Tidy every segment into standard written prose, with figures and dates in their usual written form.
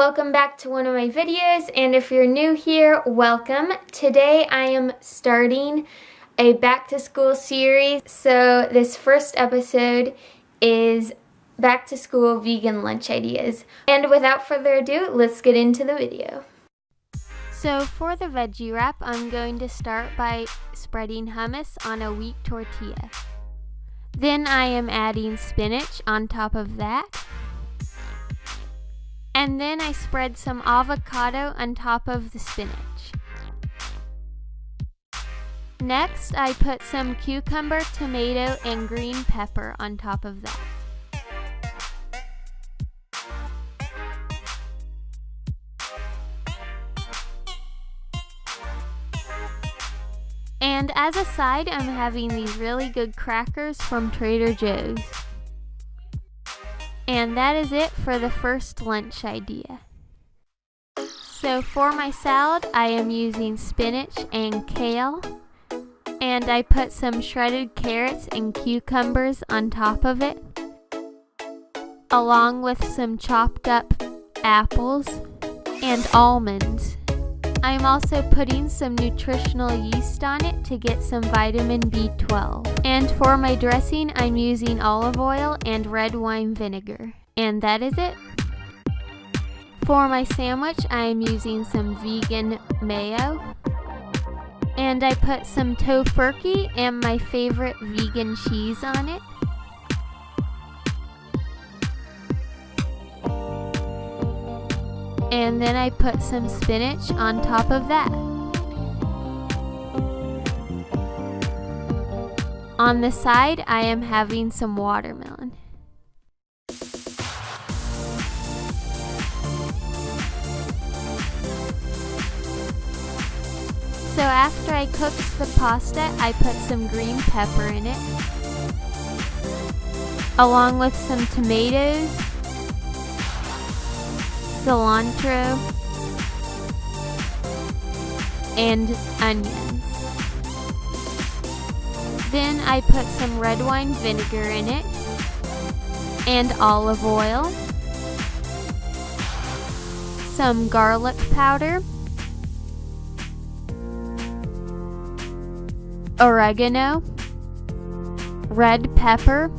welcome back to one of my videos, and if you're new here, welcome. Today I am starting a back to school series. So this first episode is back to school vegan lunch ideas. And without further ado, let's get into the video. So for the veggie wrap, I'm going to start by spreading hummus on a wheat tortilla. Then I am adding spinach on top of that. And then I spread some avocado on top of the spinach. Next, I put some cucumber, tomato, and green pepper on top of that. And as a side, I'm having these really good crackers from Trader Joe's. And that is it for the first lunch idea. So for my salad, I am using spinach and kale. And I put some shredded carrots and cucumbers on top of it, along with some chopped up apples and almonds. I'm also putting some nutritional yeast on it to get some vitamin B12. And for my dressing, I'm using olive oil and red wine vinegar. And that is it. For my sandwich, I am using some vegan mayo. And I put some Tofurky and my favorite vegan cheese on it. And then I put some spinach on top of that. On the side, I am having some watermelon. So after I cooked the pasta, I put some green pepper in it, along with some tomatoes, cilantro, and onions. Then I put some red wine vinegar in it, and olive oil, some garlic powder, oregano, red pepper,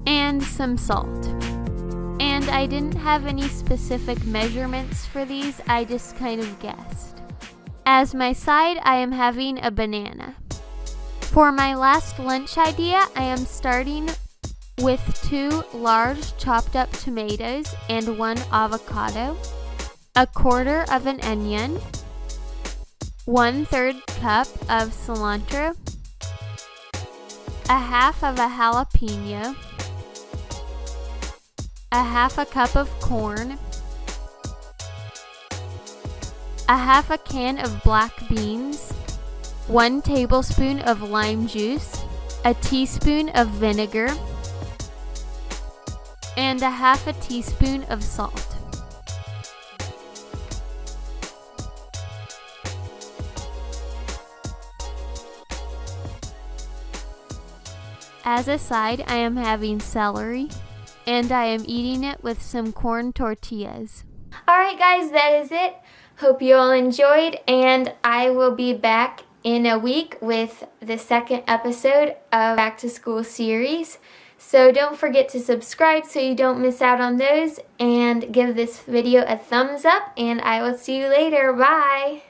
and some salt. And I didn't have any specific measurements for these, I just kind of guessed. As my side, I am having a banana. For my last lunch idea, I am starting with 2 large chopped up tomatoes and 1 avocado, a quarter of an onion, 1/3 cup of cilantro, a half of a jalapeno, a half a cup of corn, a half a can of black beans, 1 tablespoon of lime juice, a teaspoon of vinegar, and a half a teaspoon of salt. As a side, I am having celery, and I am eating it with some corn tortillas. Alright guys, that is it. Hope you all enjoyed, and I will be back in a week with the second episode of Back to School series. So don't forget to subscribe so you don't miss out on those, and give this video a thumbs up, and I will see you later. Bye!